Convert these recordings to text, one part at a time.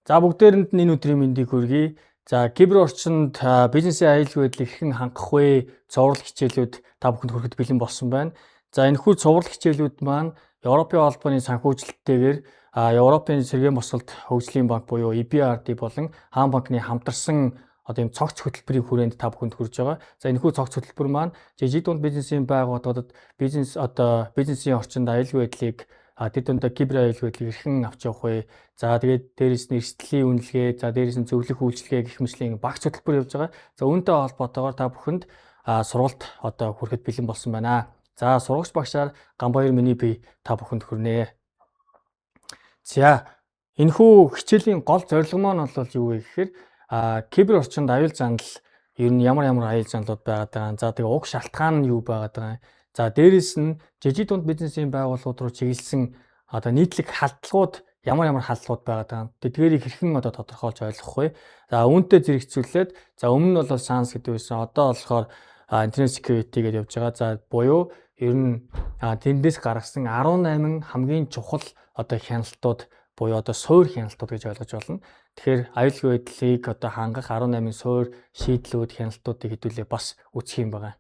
За бүгдээрэнд нь энэ өдрийн мэндийг хүргэе. За кибер орчинд бизнесийн аюулгүй байдлыг хэрхэн хангах вэ? Цовруул хичээлүүд та бүхэнд хүрэхэд бэлэн болсон байна. За энэхүү цовруул хичээлүүд маань Европын холбооны санхүүжилттэйгээр Европын цэргийн босолт хөгжлийн банк буюу EBRD болон хаан банкны хамтарсан ийм цогц хөтөлбөрийн хүрээнд та бүхэнд хүрж байгаа. За энэхүү цогц хөтөлбөр маань жижиг дунд бизнесийн байгууллагуудад бизнесийн орчинд аюулгүй байдлыг тэр дундаа кибер аюулгүй байдлыг хэрхэн авч явах вэ? За тэгээд дээрээс нь эрсдлийн үнэлгээ, за дээрээс нь зөвлөх үйлчилгээ гэх мэтлийн багц хөтөлбөр явж байгаа. За үүнтэй холбоотойгоор та бүхэнд сургалт хүрэхэд бэлэн болсон байна. За сурагч багшаар Ганбаяр миний бие та бүхэнд хүрнэ. За энэхүү хичээлийн гол зорилго маань бол юу вэ гэхээр кибер орчинд аюул занал ер нь ямар аюул заналууд байгаад байгаа. За тэгээ уг шалтгаан нь юу байгаад байгаа. За дээрээс нь жижиг дунд бизнесийн байгууллагууд руу чиглэсэн нийтлэг халдлагууд ямар халдлагууд байгаад байгаа. Тэдгээрийг хэрхэн тодорхойлж ойлгох вэ? За үүнтэй зэрэгцүүлээд за өмнө нь бол SANS гэдэг байсан. Одоо болохоор Internet Security гэж явж байгаа. За буюу ер нь тэндээс гаргасан 18 хамгийн чухал хяналтууд буюу суур хяналтууд гэж ойлгож болно. Тэгэхээр аюулгүй байдлыг хангах 18 суур шийдлүүд хяналтуудыг хэдүүлээ бас үүсэх юм байна.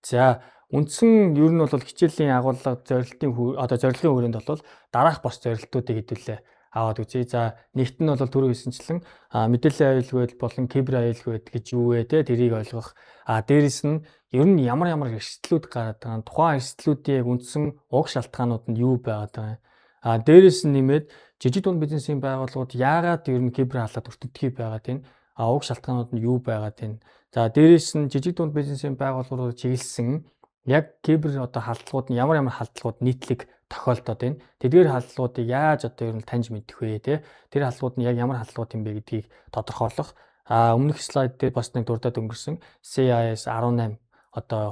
За үндсэн ер нь бол хичээлийн агуулга зорилгын хүрээнд бол дараах бас зорилтуудыг хэдүүлээ аваад үзье. За нэгт нь бол түрүү хэлсэнчлэн мэдээллийн аюулгүй байдал болон кибер аюулгүй байдал гэж юу вэ те тэрийг ойлгох. Дээрэс нь ер нь ямар эрсдлүүд гараад байгаа. Тухайн эрсдлүүдийн яг үндсэн уг шалтгаанууд нь юу байгаад байгаа. Дээрэс нь нэмээд жижиг дунд бизнесийн байгууллагууд яагаад ер нь кибер халдлагад өртөгдөж байгаад байна? Уг шалтгаанууд нь юу байгаад байна? За дээрэс нь жижиг дунд бизнесийн байгууллагууд чиглэсэн яг кибер халдлагууд нь ямар халдлагууд нийтлэг тохиолдоод байна. Тэдгээр халдлагуудыг яаж ер нь таньж мэдэх вэ те? Тэр халдлагууд нь яг ямар халдлагууд юм бэ гэдгийг тодорхойлох. Өмнөх слайд дээр бас нэг дурдаад өнгөрсөн CIS 18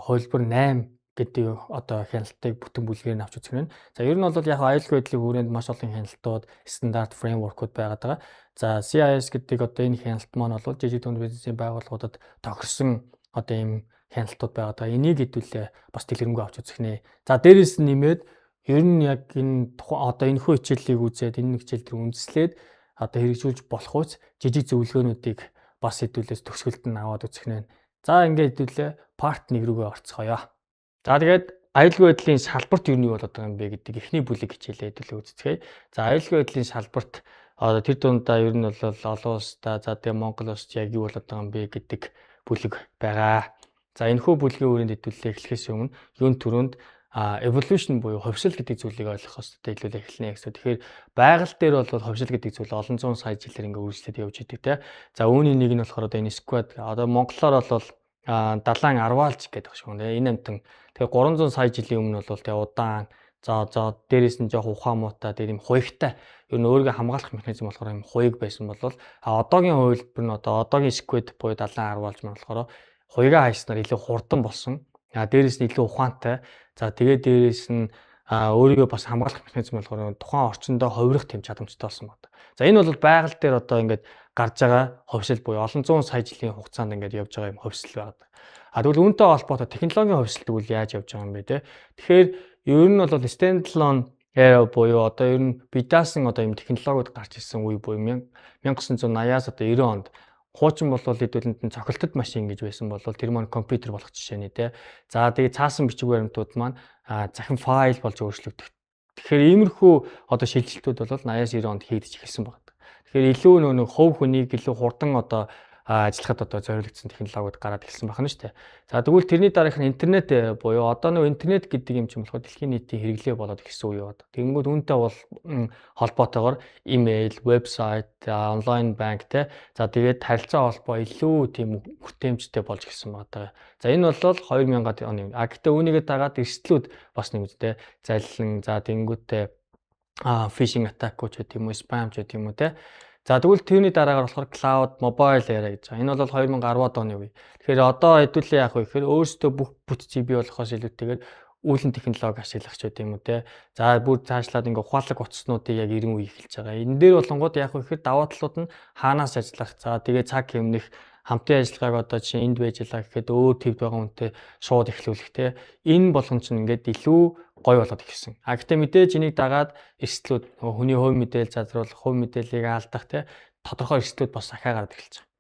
хувилбар 8 гэдэг хяналтыг бүтэн бүлгээр нь авч үзэх нь. За ер нь бол яг аюулгүй байдлын хүрээнд маш олон хяналтууд, стандарт фреймворкуд байгаад байгаа. За CIS гэдэг энэ хяналт маань бол жижиг дунд бизнесийн байгууллагуудад тохирсон ийм хяналтууд байгаад байгаа. Энийг хэдүүлээ бас дэлгэрэнгүй авч үзэх нэ. За дээрээс нь нэмээд ер нь яг энэ энэхүү хичээлийг үзээд энэ хичээл дээр үндэслээд хэрэгжүүлж болох үс жижиг зөвлөгөөнүүдийг бас хэдүүлээс төгсгөлд нь аваад үзэх нэ. За ингээд хэдүүлээ part 1 рүүгээ орцгоё. За тэгээд аюулгүй байдлын салбарт юу болоод байгаа юм бэ гэдэг эхний бүлэг хичээлээ хэдүүлээ үздэцгээе. За аюулгүй байдлын салбарт тэр дундаа ер нь бол олон улстай за тэгээ Монгол улсад яг юу болоод байгаа юм бэ гэдэг бүлэг байгаа. За энэхүү бүлгийн хүрээнд хэдүүлээ эхлэхээс өмнө юун түрүүнд evolution буюу хувьсэл гэдэг зүйлийг ойлгох хэрэгтэй илүү эхэлнэ гэсэн. Тэгэхээр байгаль дээр бол хувьсэл гэдэг зүйл олон зуун сая жилээр ингээ үргэлжлээд явж идэг те. За үүний нэг нь болохоор энэ squad монголоор бол далайн арваалж гэдэг шиг байна. Энэ амтан тэгээ 300 сая жилийн өмнө бол тэгээ удаан за дээрээс нь жоох ухаан муутай тийм хуйгтай ер нь өөрийгөө хамгаалах механизм болохоор юм хуйг байсан бол одоогийн хувилбар нь одоогийн squad буюу далайн арваалж маань болохоор хуйгаа хайснаар илүү хурдан болсон. Дээрээс нь илүү ухаантай. За тэгээд дээрээс нь өөрийгөө бас хамгаалах механизм болохоор тухайн орчиндөө хувирах тэм чадамжтай болсон байна. За энэ бол байгаль дээр ингээд гарч байгаа хувьсэл буюу олон зуун сая жилийн хугацаанд ингээд явж байгаа юм хувьсэл байна. Тэгвэл үүнтэй холбоотой технологийн хувьсэл тэгвэл яаж явж байгаа юм бэ те? Тэгэхээр ер нь бол standalone era буюу ер нь бие даасан юм технологиуд гарч ирсэн үе буюу 1980-аас 90 онд хуучин хэдүүлэнд нь цохилтод машин гэж байсан бол тэр маань компьютер болох жишээ нэ те. За тэгээ цаасан бичиг баримтууд маань захин файл болж өөрчлөгдөх. Тэгэхээр иймэрхүү шилжилтүүд бол 80-аас 90 онд хийгдэж эхэлсэн байна. Тэгэхээр илүү нэг хувь хүнийг илүү хурдан ажиллахад зориулагдсан технологиуд гараад ирсэн байна шүү дээ. За тэгвэл тэрний дараах нь интернет буюу интернет гэдэг юм чинь болохоор дэлхийн нийтийн хэрэглээ болоод ирсэн үе байна. Тэгэнгүүт үүнтэй бол холбоотойгоор имэйл, вебсайт, онлайн банк те. За тэгээд харилцаа холбоо илүү тийм хүртээмжтэй болж ирсэн байна. За энэ бол 2000-ад оны. Гэхдээ үүнийгээ дагаад эрсдлүүд бас нэг үстэй заллин за тэнгүүтээ phishing attack гэдэг юм уу, spam гэдэг юм уу те. За тэгвэл тэрний дараагаар болохоор cloud mobile era гэж байгаа. Энэ бол 2010-ад оны үе. Тэгэхээр одоо хэдүүлээ яах вэ гэхээр өөрсдөө бүх бүтцийг бий болгохоос илүүтэйгээр үүлэн технологи ашиглах ч гэдэг юм уу те. За бүр цаашлаад ингээ ухаалаг утаснуудыг яг 90 үе эхэлж байгаа. Энэ дээр болонгууд яах вэ гэхээр даваа талууд нь хаанаас ажиллах. За тэгээ цаг хэмнэх хамтын ажиллагааг чинь энд байж ажиллаа гэхэд өөр төвд байгаа хүнтэй шууд эхлүүлэх те. Энэ болгон чинь ингээд илүү гой болоод ирсэн. Гэхдээ мэдээж энийг дагаад эрсдлүүд хүний хувь мэдээлэл зазруулах, хувь мэдээллийг алдах те тодорхой эрсдлүүд бас ахаа гараад эхэлж байгаа.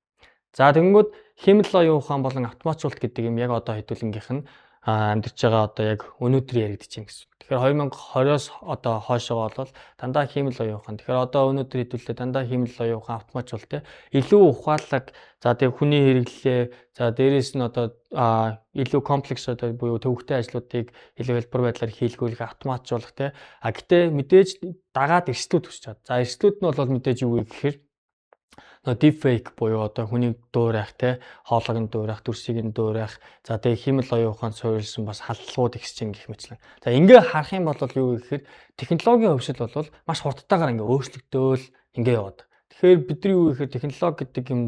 За тэгэнгүүт хэмнэл оюун ухаан болон автоматжуулалт гэдэг юм яг одоо хэдүүлэнгийнх нь амьдарч байгаа одоо яг өнөөдөр яригдж байна гэсэн. Тэгэхээр 2020-оос одоо хойшоо бол дандаа хэмнэл оюун ухаан. Тэгэхээр одоо өнөөдөр хэдүүлээ дандаа хэмнэл оюун ухаан автоматжуулалт те илүү ухаалаг за тэг хүний хэрэглээ за дээрэс нь одоо илүү комплекс одоо буюу төвөгтэй ажлуудыг илүү хэлбэр байдлаар хийлгүүлэх автоматжуулах те гэтээ мэдээж дагаад эрсдлүүд үүсч байгаа. За эрсдлүүд нь бол мэдээж юу вэ гэхээр deepfake буюу одоо хүний дуурайх те хоолойг нь дуурайх, дүрсийг нь дуурайх. За тэгээ хэмнэл оюун ухаанд суурилсан бас халдлагууд ихсэж гэх мэтлэн. За ингээ харах юм бол юу гэхээр технологийн хөгжил бол маш хурдтайгаар ингээ өөрчлөгдөөл ингээ яваад. Тэгэхээр бидний юу гэхээр технологи гэдэг юм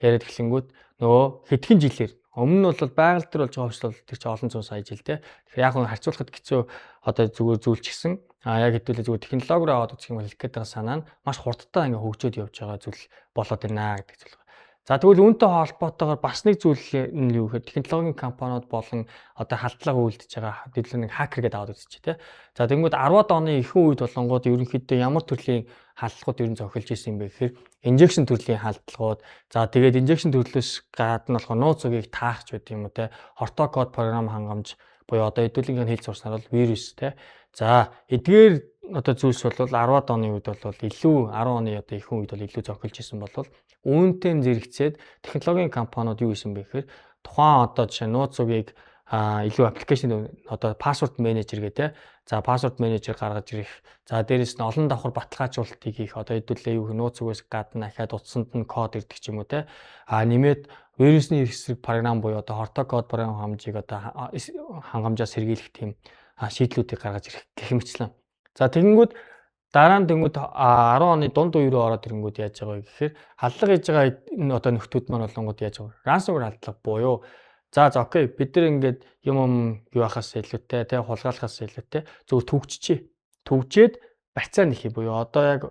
яриад эхлэнгүүт нөгөө хэдхэн жилээр өмнө нь бол байгаль дээр болж байгаа хөгжил бол тэр чинь олон зуун сая жил те. Тэгэхээр яг нь харьцуулахад хэцүү одоо зүгээр зүйлчгсэн. Яг хэдүүлээ зүгээр технологиор аваад үзэх юм бол хэлэх гээд байгаа санаа нь маш хурдтай ингээ хөгжөөд явж байгаа зүйл болоод байна гэдэг зүйл. За тэгвэл үүнтэй холбоотойгоор бас нэг зүйл нь юу гэхээр технологийн компаниуд болон одоо халдлага үйлдэж байгаа хэдүүлээ нэг хакер гэдэг аваад үзчих тий. За тэгвэл 10-аад оны ихэнх үед болонгууд ерөнхийдөө ямар төрлийн халдлагууд ер нь зохиолж исэн юм бэ гэхээр инжекшн төрлийн халдлагууд. За тэгээд инжекшн төрлөөс гадна болох нууц үгийг таахч байдаг юм уу тий. Хорто код програм хангамж буюу одоо хэдүүлэнгийн хэлж сурснаар бол вирус тий. За эдгээр одоо зүйлс бол 10-аад оны үед бол илүү 10 оны одоо ихэнх үед бол илүү зохиолж исэн бол үүнтэй зэрэгцээд технологийн компаниуд юу хийсэн бэ гэхээр тухайн одоо жишээ нууц үгийг илүү аппликейшн одоо пассворд менежер гэдэг. За пассворд менежер гаргаж ирэх. За дээрэс нь олон давхар баталгаажуулалтыг хийх. Одоо хэдүүлээ юу нууц үгээс гадна дахиад утсанд нь код ирдэг ч юм уу те. Нэмээд вирусны эсрэг програм буюу одоо хорто код програм хангамжийг одоо хангамжаас сэргийлэх тийм шийдлүүдийг гаргаж ирэх гэх мэтлэн. За тэгэнгүүт дараа нь тэнгууд 10 оны дунд үе рүү ороод ирэнгүүт яаж байгаа вэ гэхээр халдлага хийж байгаа энэ одоо нөхдүүд маань болонгууд яаж байгаа. Ransomware халдлага буюу за окей бид нар ингээд юм юу ахаас илүүтэй те хулгайлахаас илүүтэй зөв төгжчээд барьцаа нэхий буюу одоо яг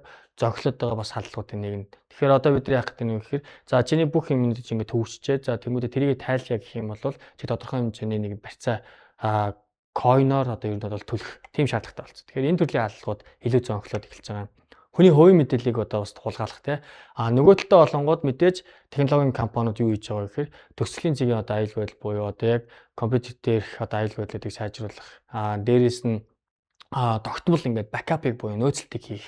зөглөд байгаа бас халдлагуудын нэг нь. Тэгэхээр одоо бид нар яах гэдэг нь вэ гэхээр за чиний бүх юм ингэж ингээд төгжчээд за тэмүүдэд тэрийг тайлъя гэх юм бол чи тодорхой хэмжээний нэг барьцаа койноор одоо ер нь бол төлөх тийм шаардлагатай болсон. Тэгэхээр энэ төрлийн халдлагууд илүү зөнхлөд эхэлж байгаа. Хүний хувийн мэдээллийг одоо бас хулгайлах те. Нөгөө талдаа болонгууд мэдээж технологийн компаниуд юу хийж байгаа гэхээр төслийн зэгийн одоо аюул байдал буюу одоо яг компьютер дээрх одоо аюул байдлуудыг сайжруулах. Дээрээс нь тогтмол ингээд бакапыг буюу нөөцлөлтийг хийх.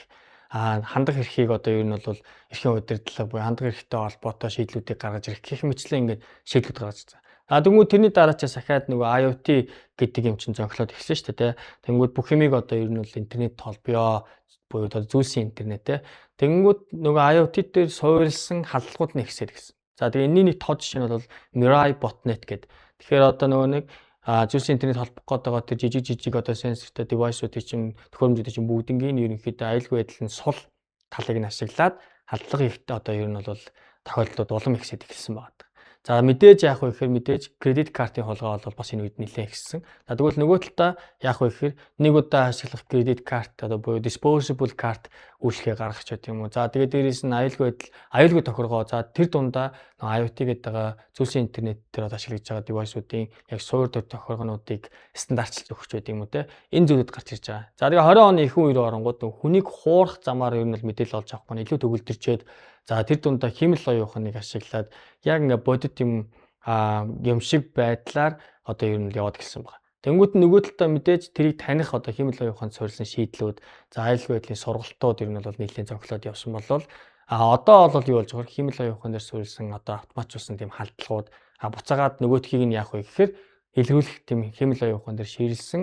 Хандах эрхийг одоо ер нь бол эрхийн удирдлага буюу хандах эрхтэй холбоотой шийдлүүдийг гаргаж ирэх гэх мэтлэн ингээд шийдлүүд гаргаж ирсэн. Тэгвэл тэрний дараачаас ахаад нөгөө IoT гэдэг юм чинь зөнхлөд ихсэн шүү дээ. Тэнгүүд бүх юмыг одоо ер нь бол интернет холбоё буюу одоо зүйлсийн интернет те. Тэнгүүд нөгөө IoT дээр суурилсан халдлагууд нь ихсээд гисэн. За тэгээ энэний нэг тод жишээ нь бол Mirai botnet гэдэг. Тэгэхээр одоо нөгөө нэг зүйлсийн интернет холбох гээд байгаа тэр жижиг одоо сенсортой девайсуудыг чинь төхөөрөмжүүдийг чинь бүгднийг ерөнхийдөө аюулгүй байдлын сул талыг нь ашиглаад халдлага ихтэй одоо ер нь бол тохиолдлууд улам ихсээд эхэлсэн байна. За мэдээж яах вэ гэхээр мэдээж кредит картын хулгай бол бас энэ үед нэлээд ихссэн. За тэгвэл нөгөө талдаа яах вэ гэхээр нэг удаа ашиглах кредит карт одоо буюу disposable card үйлчлэгээ гаргах ч гэдэг юм уу. За тэгээд дээрээс нь аюулгүй тохиргоо. За тэр дундаа IoT гэдэг байгаа зүйлсийн интернет дээр ашиглаж байгаа девайсуудын яг суур төр тохиргоонуудыг стандартчилж өгч байдаг юм уу те. Энэ зүйлүүд гарч ирж байгаа. За тэгээ 20 оны ихэнх үеэр оронгууд хүнийг хуурах замаар ер нь бол мэдээлэл олж авах маань илүү төгөлдөрчөөд за тэр дундаа хэмнэл оюун ухааныг ашиглаад яг ингээ бодит юм шиг байдлаар одоо ер нь яваад гисэн байна. Тэнгүүд нөгөө талдаа мэдээж тэрийг таних одоо хэмнэл оюун ухаанд суурилсан шийдлүүд за аюулгүй байдлын сургалтууд ер нь бол нэлээд зохиолоод явсан болол одоо бол юу болж байгаа хэмнэл оюун ухаан дээр суурилсан одоо автоматжуулсан тийм халдлагууд буцаагаад нөгөөдхийг нь яах вэ гэхээр илрүүлэх тийм хэмнэл оюун ухаан дээр ширлсэн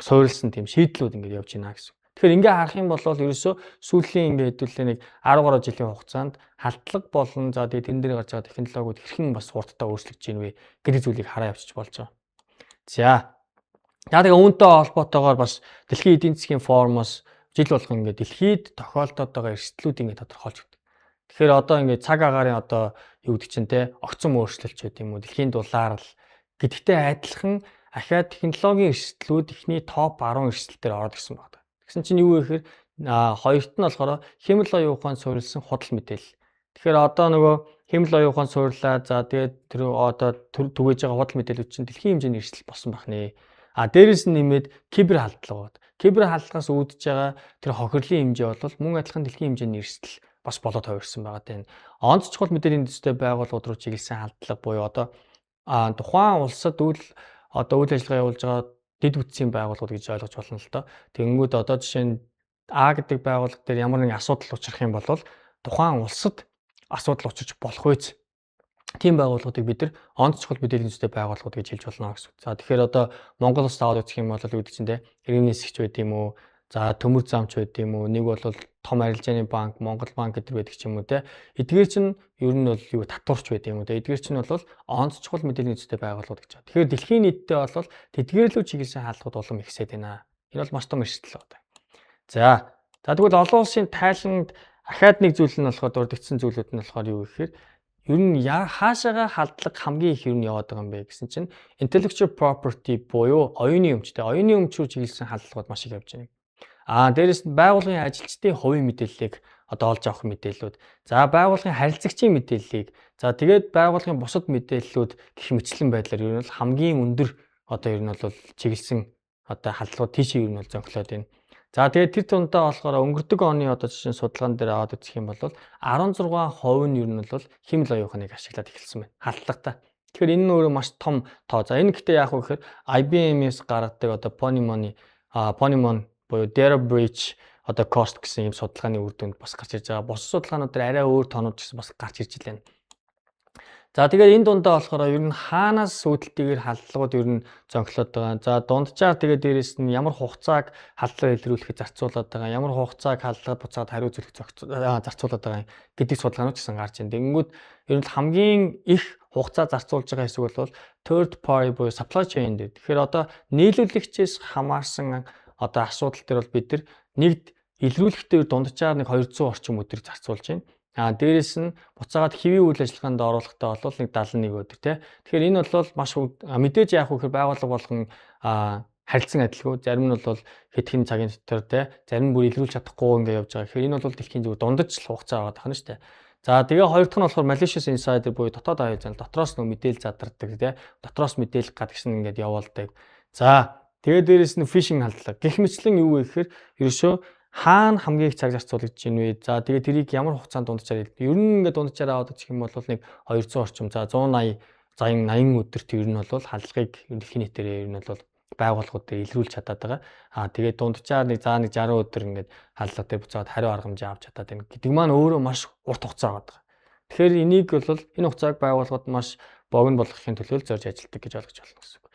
суурилсан тийм шийдлүүд ингээд явж байна гэсэн. Тэгэхээр ингээ харах юм бол ерөөсөө сүүлийн ингээ хэдүүлээ нэг 10 гаруй жилийн хугацаанд халдлага болон за тэгээ тэн дээр гарч байгаа технологиуд хэрхэн бас хурдтай өөрчлөгдөж байна вэ гэдэг зүйлийг хараа явчих болж байгаа. За тэгээ үүнтэй холбоотойгоор бас дэлхийн эдийн засгийн форумоос жил болгон ингээ дэлхийд тохиолдоод байгаа эрсдлүүд ингээ тодорхойлж өгдөг. Тэгэхээр одоо ингээ цаг агаарын одоо юу гэдэг чинь те огцом өөрчлөлт ч гэдэг юм уу дэлхийн дулаар л гэдэгтэй адилхан ахаад технологийн эрсдлүүд ихний топ 10 эрсдэл дээр ороод ирсэн байна. Тэгсэн чинь юу вэ гэхээр хоёрт нь болохоор хэмнэл оюун ухаанд суурилсан худал мэдээлэл. Тэгэхээр одоо нөгөө хэмнэл оюун ухаанд суурлаа за тэгээд тэр одоо түгэж байгаа худал мэдээлүүд чинь дэлхийн хэмжээний эрсдэл болсон байна. Дээрээс нь нэмээд кибер халдлагууд. Кибер халдлагаас үүдэж байгаа тэр хохирлын хэмжээ бол мөн адилхан дэлхийн хэмжээний эрсдэл бас болоод хувирсан байгаа тийм. Онц чухал мэдээллийн дэвстэй байгууллагууд руу чиглэсэн халдлага буюу одоо тухайн улсад үйл ажиллагаа явуулж байгаа дэд бүтцийн байгууллагууд гэж ойлгож болно л доо. Тэгэнгүүт одоо жишээ нь А гэдэг байгууллага дээр ямар нэгэн асуудал учрах юм бол тухайн улсад асуудал учирч болох үеч тийм байгууллагуудыг бид нар онц чухал мэдээллийн дэвстэй байгууллагууд гэж хэлж болно гэсэн. За тэгэхээр одоо Монгол улс аваад үзэх юм бол үүд чинь те иргэний нисгч байд юм уу? За төмөр замч байд юм уу? Нэг бол том арилжааны банк, Монгол банк гэдэг байдаг ч юм уу те. Эдгээр чинь ер нь бол юу татварч байд юм уу те. Эдгээр чинь бол онц чухал мэдээллийн дэвстэй байгууллагууд гэж байна. Тэгэхээр дэлхийн нийтдээ бол тэдгээрlүү чиглэсэн хаалгууд улам ихсээд байна. Энэ бол маш том эрсдэл байна. За тэгвэл олон улсын тайланд ахаад нэг зүйл нь болохоор дурддагдсан зүйлүүд нь болохоор юу гэхээр ер нь хаашаага халдлага хамгийн их ер нь яваад байгаа юм бэ гэсэн чинь intellectual property буюу оюуны өмчтэй. Оюуны өмч рүү чиглэсэн халдлагууд маш их явж байна. Дээрээс нь байгууллагын ажилчдын хувийн мэдээллийг одоо олж авах мэдээллүүд. За байгууллагын харилцагчийн мэдээллийг. За тэгээд байгууллагын бусад мэдээллүүд гэх мэтлэн байдлаар ер нь хамгийн өндөр одоо ер нь бол чиглэсэн одоо халдлагууд тийшээ ер нь бол зөнхлөөд байна. За тэгээд тэр тундаа болохоор өнгөрдөг оны одоо жишээ судалгаан дээр аваад үзэх юм бол 16% нь ер нь бол химэл оюухныг ашиглаад эхэлсэн байна. Халдлагатай. Тэгэхээр энэ нь өөрөө маш том тоо. За энэ гэхдээ яг уу гэхээр IBM-ээс гаргадаг одоо Ponemon буюу data breach одоо cost гэсэн юм судалгааны үр дүнд бас гарч ирж байгаа. Бус судалгаанууд дээр арай өөр тоонууд гэсэн бас гарч ирж байна. За тэгээд энэ дундаа болохоор ер нь хаанаас үүдэлтэйгээр халдлагууд ер нь зөнхлөд байгаа. За дунджаар тэгээд дээрэс нь ямар хугацааг халдлага илрүүлэхэд зарцуулаад байгаа, ямар хугацааг халдлагад буцаад хариу зөвлөх зарцуулаад байгаа гэдэг судалгаанууд гэсэн гарч байна. Тэгэнгүүт ер нь хамгийн их хугацаа зарцуулж байгаа хэсэг бол third party буюу supply chain дээр. Тэгэхээр одоо нийлүүлэгчээс хамаарсан одоо асуудал дээр бол бид нар нэгд илрүүлэхдээ дунджаар нэг 200 орчим өдөр зарцуулж байна. Дээрээс нь буцаагаад хэвийн үйл ажиллагаанд оруулахдаа бол нэг 71 өдөр тий. Тэгэхээр энэ бол маш мэдээж яах вэ гэхээр байгууллага болгон харилцан адилгүй. Зарим нь бол хэдхэн цагийн дотор тий. Зарим нь бүр илрүүлж чадахгүй ингээд явж байгаа. Тэгэхээр энэ бол дэлхийн зүгээр дундаж л хугацаа аваад байна шүү дээ. За тэгээ хоёр дахь нь болохоор malicious insider буюу дотоод аюул зан дотроос нөө мэдээлэл задардаг тий. Дотроос мэдээлэл гадагш нь ингээд явуулдаг. За тэгээ дээрээс нь phishing халдлага. Гэх мэтлэн юу вэ гэхээр ерөөсөө хаана хамгийн их цаг зарцуулж байна вэ? За тэгээд тэрийг ямар хугацаанд дунджаар хэлдэг. Ер нь ингээд дунджаар аваад үзэх юм бол нэг 200 орчим. За 180 80 өдөрт ер нь бол халдлагыг дэлхийн нийтээр ер нь бол байгууллагууд дээр илрүүлж чадаад байгаа. Тэгээд дунджаар нэг 60 өдөр ингээд халдлага дээр буцаад хариу арга хэмжээ авч чадаад байна гэдэг маань өөрөө маш урт хугацаа байгаа. Тэгэхээр энийг бол энэ хугацааг байгууллагууд маш богино болгохын төлөө зорж ажилладаг гэж ойлгож байна гэсэн үг.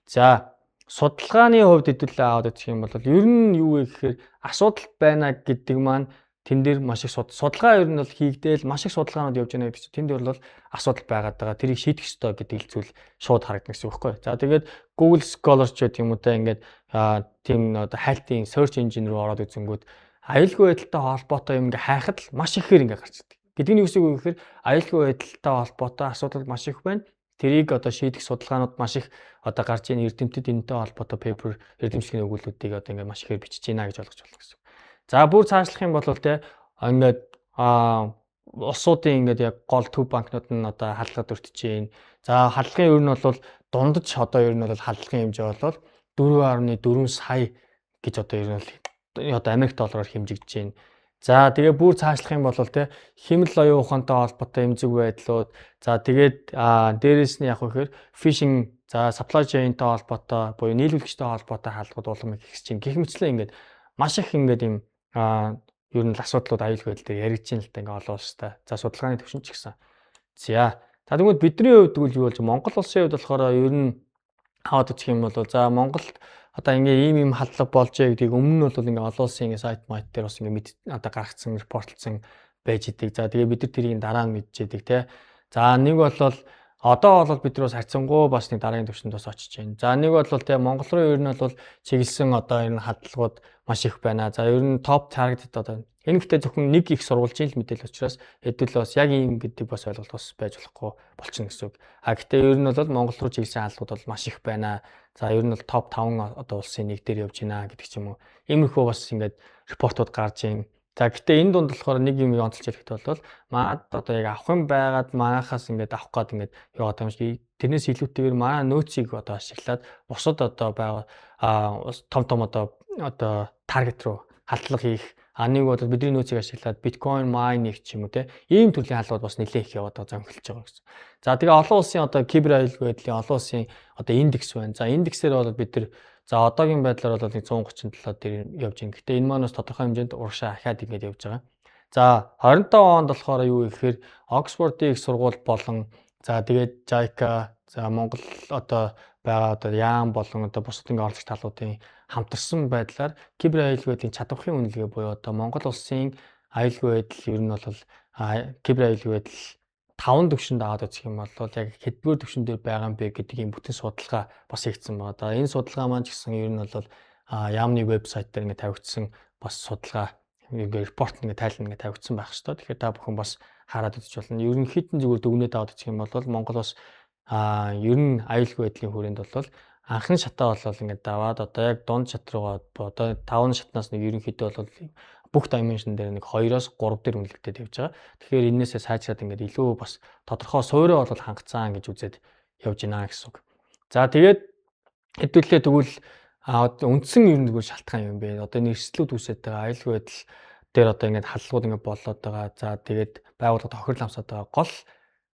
За судалгааны хувьд хэдүүлээ аваад үзэх юм бол ер нь юу вэ гэхээр асуудал байна гэдэг маань тэн дээр маш их судалгаа ер нь бол хийгдээл маш их судалгаанууд явж байна гэдэг чинь тэн дээр бол асуудал байгаад байгаа. Тэрийг шийдэх ёстой гэдэг зүйл шууд харагдана гэсэн үг байхгүй. За тэгээд Google Scholar ч гэдэг юм уу та ингээд тийм одоо хайлтын search engine рүү ороод үзэнгүүт аюулгүй байдалтай холбоотой юм ингээ хайхад л маш ихээр ингээ гарч ирдэг. Гэдэг нь юу гэсэн үг вэ гэхээр аюулгүй байдалтай холбоотой асуудал маш их байна. Тэрийг одоо шийдэх судалгаанууд маш их одоо гарч ийн эрдэмтэд энэтэй холбоотой пейпер эрдэмтлийн өгүүлбэрүүдийг одоо ингээд маш ихээр бичиж байна гэж ойлгож байна гэсэн. За бүр цаашлах юм бол те ингээд улсуудын ингээд яг гол төв банкнууд нь одоо халдлагад өртөж байна. За халдлагын ер нь бол дундаж одоо ер нь бол халдлагын хэмжээ бол 4.4 сая гэж одоо ер нь одоо Америк доллараар хэмжигдэж байна. За тэгээ бүр цаашлах юм бол те химэл оюун ухаантай холбоотой эмзэг байдлууд за тэгээд дээрэс нь яг вэхээр phishing за supply chain-тэй холбоотой буюу нийлүүлэгчтэй холбоотой хаалгууд улам их чинь гэх мэтлээ ингээд маш их ингээд юм ер нь асуудлууд аюулгүй байдал дээр яригдж байна л да ингээд олон улстай. За судалгааны төвшин ч гэсэн. За тэгвэл бидний хувьд юу болж Монгол улсын хувьд болохоор ер нь хаад үзэх юм бол за Монголд одоо ингээ ийм халдлага болжээ гэдгийг өмнө нь бол ингээ олон улсын ингээ сайт майт дээр бас ингээ одоо гаргацсан репортлсон байж идэг. За тэгээ бид нар тэрийг дараа нь мэдчихэдэг те. За нэг бол одоо бол бид нар бас харьцангуй бас нэг дараагийн түвшинд бас очиж байна. За нэг бол те Монгол руу ер нь бол чиглэсэн одоо энэ халдлагууд маш их байна. За ер нь топ таргетд одоо энэ гэхдээ зөвхөн нэг их сурвалжийн л мэдээлэл учраас хэдүүл бас яг ийм гэдэг бас ойлголт бас байж болохгүй болчихно гэсэн үг. Гэхдээ ер нь бол Монгол руу чиглэсэн халдлагууд бол маш их байна. За ер нь бол топ 5 одоо улсын нэг дээр явж байна гэдэг ч юм уу. Иймэрхүү бас ингээд репортууд гарч ийн. За гэхдээ энэ дунд болохоор нэг юм онцолж хэлэхэд бол маад одоо яг авах юм байгаад манахаас ингээд авах гээд ингээд яваад байгаа юм шиг. Тэрнээс илүүтэйгээр манай нөөцийг одоо ашиглаад бусад одоо байгаа том одоо таргет руу халдлага хийх Нэг бол бидний нөөцийг ашиглаад биткойн майнинг ч юм уу те ийм төрлийн халдвар бас нэлээд их яваад байгаа зам эхэлж байгаа гэсэн. За тэгээ олон улсын одоо кибер аюулгүй байдлын олон улсын одоо индекс байна. За индексээр бол бид нар за одоогийн байдлаар бол 137 дээр явж байна. Гэхдээ энэ маань бас тодорхой хэмжээнд урагшаа ахаад ингэж явж байгаа. За 25 онд болохоор юу гэхээр Оксфордын их сургууль болон за тэгээд JICA за Монгол одоо байгаа одоо яам болон одоо бусад ингээ оролцогч талуудын хамтарсан байдлаар кибер аюулгүй байдлын чадвархын үнэлгээ буюу одоо Монгол улсын аюулгүй байдал ер нь бол кибер аюулгүй байдал 5 төвшөнд аваад үзэх юм бол яг хэдгээр төвшин дээр байгаа юм бэ гэдэг ийм бүтэн судалгаа бас хийгдсэн байгаа. За энэ судалгаа маань ч гэсэн ер нь бол яамны вебсайт дээр ингээ тавигдсан бас судалгаа ингээ репорт ингээ тайлбар ингээ тавигдсан байх шүү дээ. Тэгэхээр та бүхэн бас хараад үзэж болно. Ерөнхийдөө зүгээр дүгнээд аваад үзэх юм бол Монгол бас ер нь аюулгүй байдлын хүрээнд бол анхны шатаа бол ингээд даваад одоо яг дунд шат руугаа одоо 5 шатнаас нэг ерөнхийдөө бол бүх dimension дээр нэг 2-оос 3 дээр үнэлэгдээд явж байгаа. Тэгэхээр энээсээ сайжраад ингээд илүү бас тодорхой суурьаа бол хангацсан гэж үзээд явж байна гэсэн үг. За тэгээд хэдүүлээ тэгвэл үндсэн ер нь тэгвэл шалтгаан юм бэ? Одоо нэрслүүд үүсээд байгаа аюулгүй байдал дээр одоо ингээд халдлагууд ингээд болоод байгаа. За тэгээд байгууллагад тохирол амсаад байгаа гол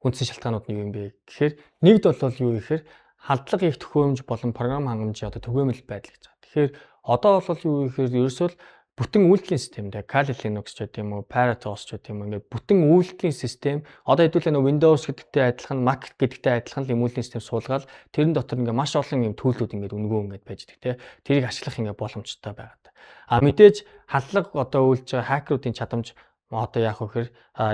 үндсэн шалтгаанууд нь юу юм бэ гэхээр нэгд бол юу гэхээр халдлага их төхөөрөмж болон програм хангамжийн одоо түгээмэл байдал гэж байна. Тэгэхээр одоо бол юу гэхээр ерөөсөө бүтэн үйлдвэрлэлийн системтэй Kali Linux ч гэдэг юм уу, Paratos ч гэдэг юм уу ингээд бүтэн үйлдвэрлэлийн систем одоо хэдүүлээ нэг Windows гэдэгтэй адилхан, Mac гэдэгтэй адилхан л үйлдвэрлэлийн систем суулгаад тэрэн дотор ингээд маш олон юм төлөвлөд ингээд өнгөө ингээд байж байгаа тийм. Тэрийг ашиглах ингээд боломжтой байгаа. Мэдээж халдлага одоо үйлж байгаа хакеруудын чадамж одоо яах вэ гэхээр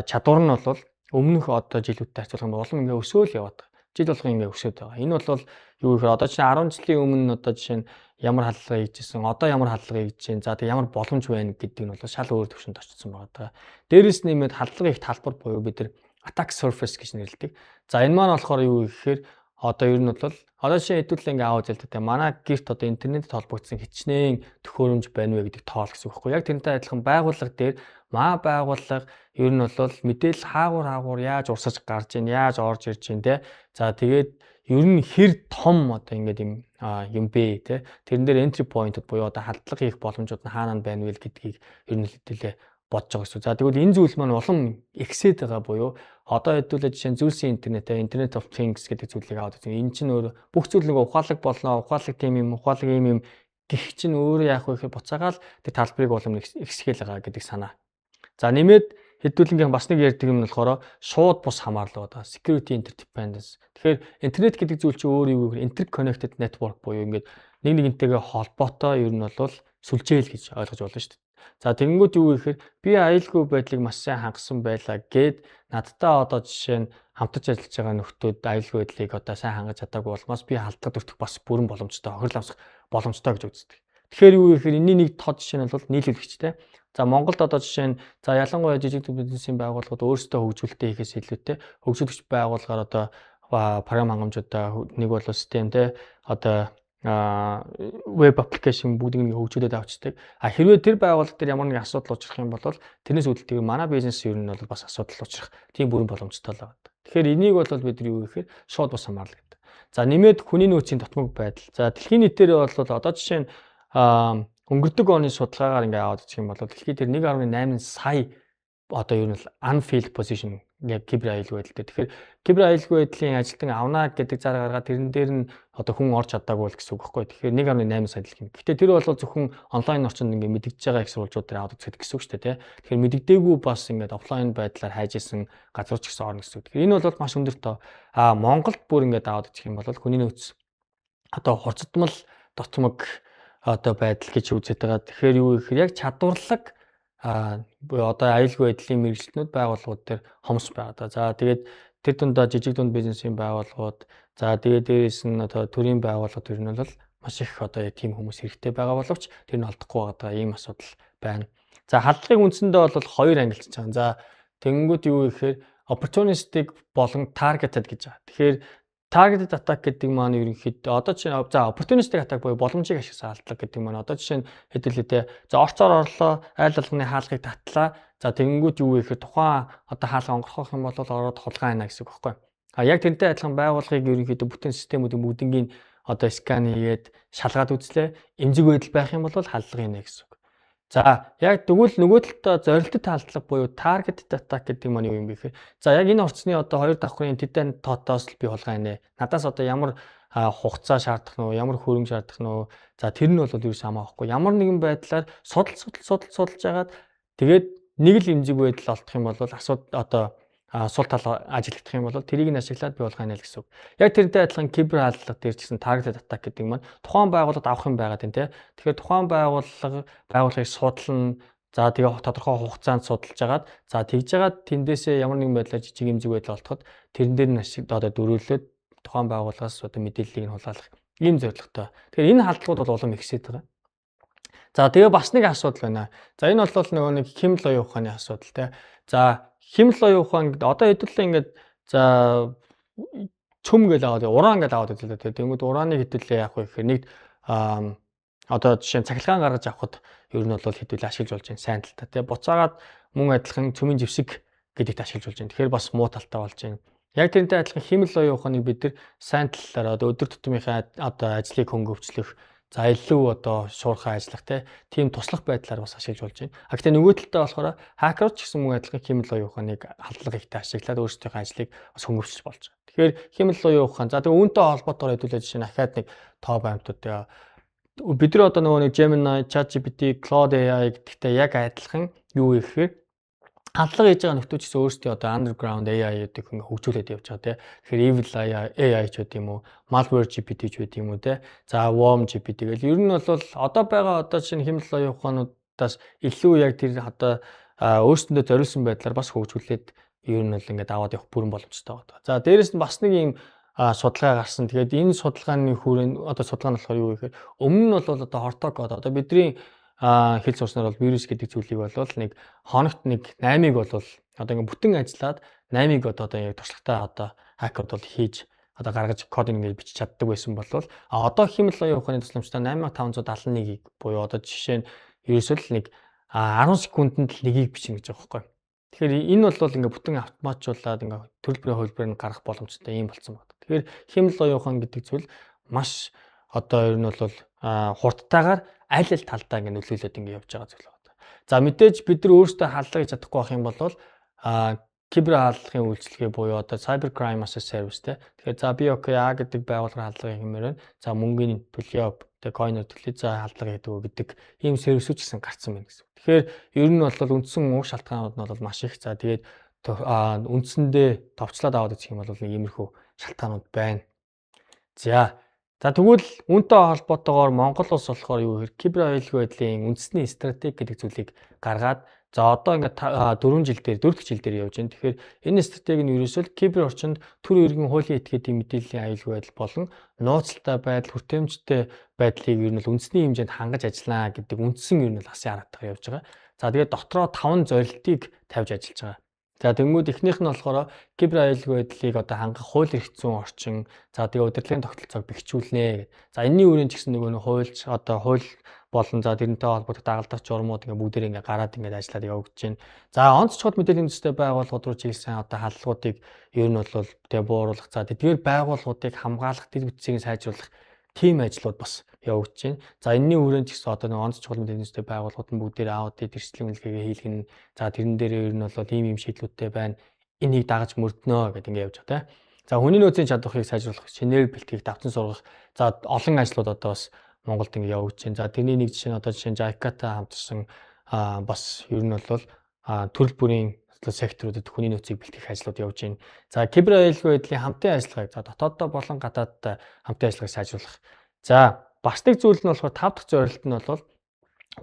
чадвар нь бол өмнөх одоо жилүүдтэй харьцуулах юм бол улам ингээ өсөөл яваад байгаа. Жил болгон ингээ өсөд байгаа. Энэ бол юу гэхээр одоо чинь 10 жилийн өмнө одоо жишээ нь ямар халдлага хийжсэн, одоо ямар халдлага хийж чинь, за тэг ямар боломж байна гэдэг нь бол шал өөр төвшөнд очсон байгаа. Дээрээс нэмээд халдлагын их талбар буюу бид нар attack surface гэж нэрлэдэг. За энэ маань болохоор юу гэхээр одоо ер нь бол одоо жишээ хэдүүлээ ингээ аваад хэлдэг. Манай гэрт одоо интернетэд холбогдсон хичнээн төхөөрөмж байна вэ гэдэг тоол гэсэн үг байхгүй. Яг тэрнтэй адилхан байгууллага дээр байгууллага ер нь бол мэдээлэл хаагур яаж урсаж гарч ийн, яаж орж ирж ийн те. За тэгээд ер нь хэр том одоо ингээд юм бэ те. Тэрэн дээр entry point буюу одоо халдлага хийх боломжууд нь хаана байна вэ гэдгийг ер нь хэдүүлээ бодож байгаа гэсэн. За тэгвэл энэ зүйл маань улам ихсээд байгаа буюу одоо хэдүүлээ жишээ нь зүйлсийн Internet of Things гэдэг зүйлийг аваад үзье. Энэ чинь өөр бүх зүйл нэг ухаалаг болно, ухаалаг тийм юм, ухаалаг юм гэх чинь өөрөө яах вэ гэхээр буцаагаал тэр талбарыг улам ихсгэл байгаа гэдэг санаа. За нэмээд хэдүүлэнгийн бас нэг ярьдаг юм нь болохоор шууд бус хамаарлал байгаа. Security interdependence. Тэгэхээр интернет гэдэг зүйл чинь өөр юу гэхээр interconnected network буюу ингээд нэгнтэйгээ холбоотой ер нь бол сүлжээл гэж ойлгож болно шүү дээ. За тэгэнгүүт юу гэхээр би аюулгүй байдлыг маш сайн хангасан байлаа гэд надтай одоо жишээ нь хамтарч ажиллаж байгаа нөхдүүд аюулгүй байдлыг одоо сайн хангаж чадаагүй болмоос би халдлагад өртөх бас бүрэн боломжтой, хохирол амсах боломжтой гэж үздэг. Тэгэхээр юу гэхээр энэний нэг тод жишээ нь бол нийлүүлэгчтэй. За Монголд одоо жишээ нь за ялангуяа жижиг бизнесийн байгууллагууд өөрсдөө хөгжүүлэлтээ хийхээс илүүтэй хөгжүүлэгч байгууллагаар одоо програм хангамжуудаа нэг бол системтэй одоо веб аппликейшн бүгдийг нэг хөгжүүлээд авчдаг. Хэрвээ тэр байгууллага дээр ямар нэг асуудал учрах юм бол тэрнээс үүдэлтэйгээр манай бизнес ер нь бол бас асуудал учрах тийм бүрэн боломжтой л байна. Тэгэхээр энийг бол бид нар юу гэхээр шууд бас хамаарлаа гэдэг. За нэмээд хүний нөөцийн дотмог байдал. За дэлхийн нийтээр бол одоо жишээ нь өнгөрдөг оны судалгаагаар ингээ аваад үзэх юм бол дэлхийд тэр 1.8 сая одоо ер нь unfilled position яг кибер аюулгүй байдал дээр. Тэгэхээр кибер аюулгүй байдлын ажилтан авнаа гэдэг зараа гаргаад тэрэн дээр нь одоо хүн орж чадаагүй л гэсэн үг байхгүй. Тэгэхээр 1.8 сая дэлхийн. Гэхдээ тэр бол зөвхөн онлайн орчинд ингээ мэдэгдэж байгаа их сурвалжууд дээр аваад үзэх гэсэн үг шүү дээ, тий. Тэгэхээр мэдэгдээгүй бас ингээ офлайн байдлаар хайж исэн газар ч гэсэн орно гэсэн үг. Тэгэхээр энэ бол маш өндөр тоо. Монголд бүр ингээ аваад үзэх юм бол хүний нөөц одоо хурцдмал дотмог одоо байдал гэж үзээд байгаа. Тэгэхээр юу гэхээр яг чадварлаг одоо аюулгүй байдлын мэргэжилтнүүд байгууллагууд дээр хомс байгаа. За тэгээд тэр дундаа жижиг дунд бизнесийн байгууллагууд, за тэгээд дээрээс нь одоо төрийн байгууллагууд ер нь бол маш их одоо тийм хүмүүс хэрэгтэй байгаа боловч тэр нь олдохгүй байгаа ийм асуудал байна. За халдлагын үндсэндээ бол хоёр ангилж байгаа. За тэгэнгүүт юу гэхээр opportunistic болон targeted гэж байгаа. Тэгэхээр targeted attack гэдэг маань ерөнхийдөө одоо чинь за opportunistic attack буюу боломжийг ашигласан халдлага гэдэг маань одоо жишээ нь хэдүүлээ за орцоор орлоо айл алганы хаалгыг татлаа за тэгэнгүүт юу вэ гэхээр тухайн одоо хаалга онгорхох юм бол ороод хулгай байна гэсэн үг байхгүй. Яг тэрнтэй адилхан байгууллагыг ерөнхийдөө бүтэн системүүдийн бүгднийг одоо скан хийгээд шалгаад үзлээ эмзэг байдал байх юм бол халдлагаийнэ гэсэн үг. За яг тэгвэл нөгөө талд зорилттой халдлага буюу targeted attack гэдэг нь юу юм бэ гэхээр за яг энэ орчны одоо хоёр давхрын тэдэн тотоос л би хулгай нэ. Надаас одоо ямар хугацаа шаардах нь уу, ямар хөрөнгө шаардах нь уу. За тэр нь бол юу хамаахгүй. Ямар нэгэн байдлаар судалж агаад тэгээд нэг л имзэг байдал олдох юм бол асуудал одоо сул тал ажиглагдах юм бол тэрийг нь ашиглаад би хулгай нэ гэсэн үг. Яг тэрнтэй адилхан кибер халдлага дээр ч гэсэн targeted attack гэдэг нь тухайн байгууллагад авах юм байгаад байна те. Тэгэхээр тухайн байгууллагыг судална. За тэгээ тодорхой хугацаанд судалж агаад за тэгж агаад тэндээсээ ямар нэгэн байдлаар жижиг имзэг байдал олдоход тэрэн дээр нь одоо дөрвөлөөд тухайн байгууллагаас одоо мэдээллийг нь хулгайлах ийм зорилготой. Тэгэхээр энэ халдлагууд бол улам ихсээд байгаа. За тэгээ бас нэг асуудал байна. За энэ бол нөгөө нэг хэмэл оюун ухааны асуудал те. За хэмэл оюун ухаан гэдэг одоо хэдүүлээ ингээд за цөм гэж аваад уран гэж аваад хэлээ те. Тэнгүүд урааны хэдүүлээ яах вэ гэхээр нэг одоо жишээ нь цахилгаан гаргаж авахд ер нь бол хэдүүлээ ашиглаж болж байна сайн талтай те. Буцаагаад мөн адилхан цөмийн живсэг гэдэгт ашиглаж болж байна. Тэгэхээр бас муу талтай болж байна. Яг тэрнтэй адилхан хэмэл оюун ухааныг бид нар сайн талаараа одоо өдөр тутмынхаа одоо ажлыг хөнгөвчлөх за илүү одоо шуурхай ажиллах тийм туслах байдлаар бас ашиглаж болж байна. Гэхдээ нөгөө талдаа болохоор хакерууд ч гэсэн мөн адилхан хэмэл оюун ухааныг халдлага ихтэй ашиглаад өөрсдийнхөө ажлыг бас хөнгөвчлөж болж байгаа. Тэгэхээр хэмэл оюун ухаан за тэгээ үүнтэй холбоотойгоор хэдүүлээ жишээ нь ахаад нэг топ аймтууд бид нар одоо нөгөө нэг Gemini, ChatGPT, Claude AI гэдэгтэй яг адилхан юу вэ гэхээр халдлага хийж байгаа нөхдүүд ч гэсэн өөрсдөө одоо underground AI-уудыг хөгжүүлээд явж байгаа тийм. Тэгэхээр Evil AI ч гэдэг юм уу, Malware GPT ч гэдэг юм уу тийм. За Worm GPT гэл ер нь бол одоо байгаа одоо чинь хэмэл оюун ухаануудаас илүү яг тэр одоо өөрсөндөө зориулсан байдлаар бас хөгжүүлээд ер нь бол ингээд аваад явах бүрэн боломжтой байгаа. За дээрэс нь бас нэг юм судалгаа гарсан. Тэгээд энэ судалгааны хүрээнд одоо судалгаа нь болохоор юу гэхээр өмнө нь бол одоо хортоо код одоо бидний хэл сурснаар бол вирус гэдэг зүйлийг бол нэг хоногт нэг 8-ыг бол одоо ингээ бүтэн ажиллаад 8-ыг одоо яг туршлагатай одоо хакерд бол хийж одоо гаргаж кодыг ингээ бичиж чаддаг байсан бол одоо хэмэл оюун ухааны тусламжтай 8571-ийг буюу одоо жишээ нь ерөөсөө л нэг 10 секундэд л нэгийг бичнэ гэж байгаа байхгүй. Тэгэхээр энэ бол ингээ бүтэн автоматжуулаад ингээ төрөл бүрийн хөлбөрөөр гарах боломжтой юм болсон байна. Тэгэхээр хэмэл оюун ухаан гэдэг зүйл маш одоо ер нь бол хурдтайгаар аль талдаа ингэ нөлөөлөд ингэ явж байгаа зүйл байна. За мэдээж бид нар өөрсдөө халдлага хийж чадахгүй байх юм бол кибер халдлагын үйлчилгээ буюу одоо cyber crime as a service те. Тэгэхээр за би окей гэдэг байгууллагын халдлага хэмээр байна. За мөнгөний төлөё тэг coin-оор төлөё за халдлага гэдэг ийм сервисүүд гэсэн гарцсан байна гэсэн. Тэгэхээр ер нь бол үндсэн уг шалтгаанууд нь бол маш их. За тэгээд үндсэндээ товчлоод аваад үзэх юм бол нэг иймэрхүү шалтгаанууд байна. За тэгвэл үүнтэй холбоотойгоор Монгол улс болохоор юу гэхээр кибер аюулгүй байдлын үндэсний стратеги гэдэг зүйлийг гаргаад за одоо ингээд 4 дахь жил дээр явж байна. Тэгэхээр энэ стратеги нь ерөөсөө кибер орчинд төр иргэн хуулийн этгээдийн мэдээллийн аюулгүй байдал болон нууцтай байдал, хүртээмжтэй байдлыг ер нь үндэсний хэмжээнд хангаж ажиллана гэдэг үндсэн ер нь асын хараатаар явж байгаа. За тэгээд дотроо 5 зорилтыг тавьж ажиллаж байгаа. За тэгмүүд эхнийх нь болохоор кибер аюулгүй байдлыг одоо хангах хууль эрх зүйн орчин, за тэгээ удирдлагын тогтолцоог бэхжүүлнэ. За энэний үрийн ч гэсэн нөгөө хуульч одоо хууль болон за тэрнтэй холбоотой дагалдах журмууд ингээ бүгдээр ингээ гараад ингээ ажиллаад явагдаж байна. За онц чухал мэдээллийн үндэстэй байгууллагууд руу чиглэсэн одоо халдлагуудыг ер нь бол тэгээ бууруулах, за тэдгээр байгууллагуудыг хамгаалах, дэд бүтцийг сайжруулах тийм ажлууд бас явагдаж байна. За энэний хүрээнд ч гэсэн одоо нэг онц чухал мэдээллийн үндэстэй байгууллагууд нь бүгдээр аудит, эрсдэл үнэлгээгээ хийлгэнэ. За тэрэн дээр ер нь бол ийм шийдлүүдтэй байна. Энийг дагаж мөрднө гэдэг ингээ явж байгаа тийм. За хүний нөөцийн чадварыг сайжруулах, шинээр бэлтгэх, давтан сургах, за олон ажлууд одоо бас Монголд ингээ явагдаж байна. За тэрний нэг жишээ нь одоо жишээ нь JICA-тай хамтарсан бас ер нь бол төрөл бүрийн секторуудад хүний нөөцийг бэлтгэх ажлууд явж байна. За кибер аюулгүй байдлын хамтын ажиллагааг за дотооддоо болон гадааддаа хамтын ажиллагааг сайжруулах. За бас нэг зүйл нь болохоор 5 дахь зорилт нь бол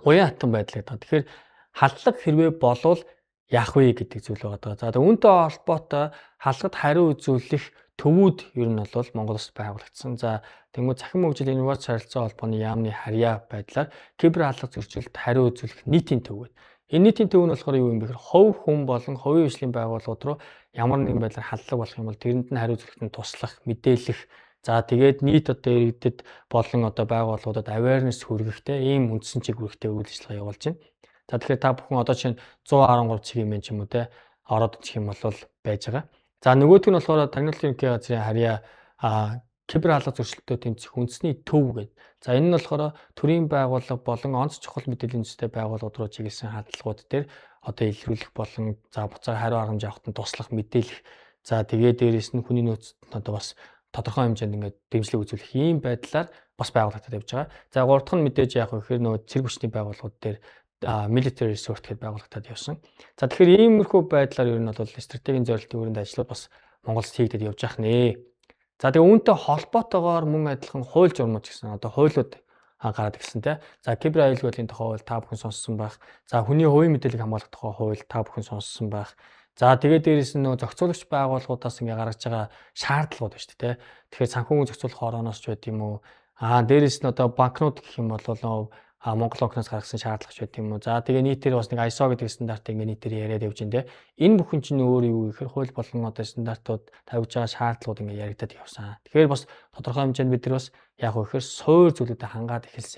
уян хатан байдал гэдэг. Тэгэхээр халдлага хэрвээ болвол яах вэ гэдэг зүйл байгаа. За үүнтэй холбоотой халдлагад хариу үзүүлэх төвүүд ер нь бол Монгол улсад байгуулагдсан. За тэгмээ цахим хөгжил инновац харилцаа холбооны яамны харьяа байдлаар кибер халдлага зөрчилд хариу үзүүлэх нийтийн төв байна. Энэ нийтийн төв нь болохоор юу юм бэ гэхээр хувь хүн болон хувийн хөгжлийн байгууллагууд руу ямар нэгэн байдлаар халдлага болох юм бол тэрэнд нь хариу үзүүлэхэд нь туслах, мэдээлэх. За тэгээд нийт одоо иргэдэд болон одоо байгууллагуудад awareness хүргэхтэй ийм үндсэн чиг хүргэхтэй үйл ажиллагаа явуулж байна. За тэгэхээр та бүхэн одоо чинь 113 цэгийн ч юм уу те ороод идэх юм бол байж байгаа. За нөгөөх нь болохоор Тагнуулын ерөнхий газрын харьяа кибер хаалга зөрчилтөд тэмцэх үндэсний төв гэдэг. За энэ нь болохоор төрийн байгууллага болон онц чухал мэдээллийн үндэстэй байгууллагууд руу чиглэсэн хандлагууд дээр одоо илрүүлэх болон за буцаага хариу аргамж авахад туслах мэдээлэх. За тэгээ дээрэс нь хүний нөөцөд одоо бас тодорхой хэмжээнд ингээд дэмжлэг үзүүлэх ийм байдлаар бас байгуулагдаад явж байгаа. За гурав дахь нь мэдээж яг ихээр нөгөө цэрэг хүчний байгууллагууд дээр military resort гэдээ байгуулагдаад явсан. За тэгэхээр иймэрхүү байдлаар ер нь бол стратегийн зорилтын хүрээнд ажлууд бас Монголд хийгдэж явж байх нэ. За тэгээ үүнтэй холбоотойгоор мөн адилхан хууль журмууд гэсэн одоо хуулиуд гараад ирсэн те. За кибер аюулгүйлийн тухай хууль та бүхэн сонссон байх. За хүний хувийн мэдээллийг хамгаалах тухай хууль та бүхэн сонссон байх. За тэгээд дээрэс нь нөгөө зохицуулагч байгууллагуудаас ингээ гаргаж байгаа шаардлагууд байна шүү дээ те. Тэгэхээр санхүүгийн зохицуулах орооноос ч байд юм уу. Дээрэс нь одоо банкнууд гэх юм бол Монгол банкнаас гаргасан шаардлагач байт юм уу. За тэгээ нийтээр бас нэг ISO гэдэг стандартыг ингээ нийтээр яриад явж байна те. Энэ бүхэн чинь өөр юу гэхээр хууль болон одоо стандартууд тавьж байгаа шаардлагууд ингээ яригдаад явсан. Тэгэхээр бас тодорхой хэмжээнд бид нар бас яг гэхээр суур зүйлүүдэд хангаад эхэлсэн.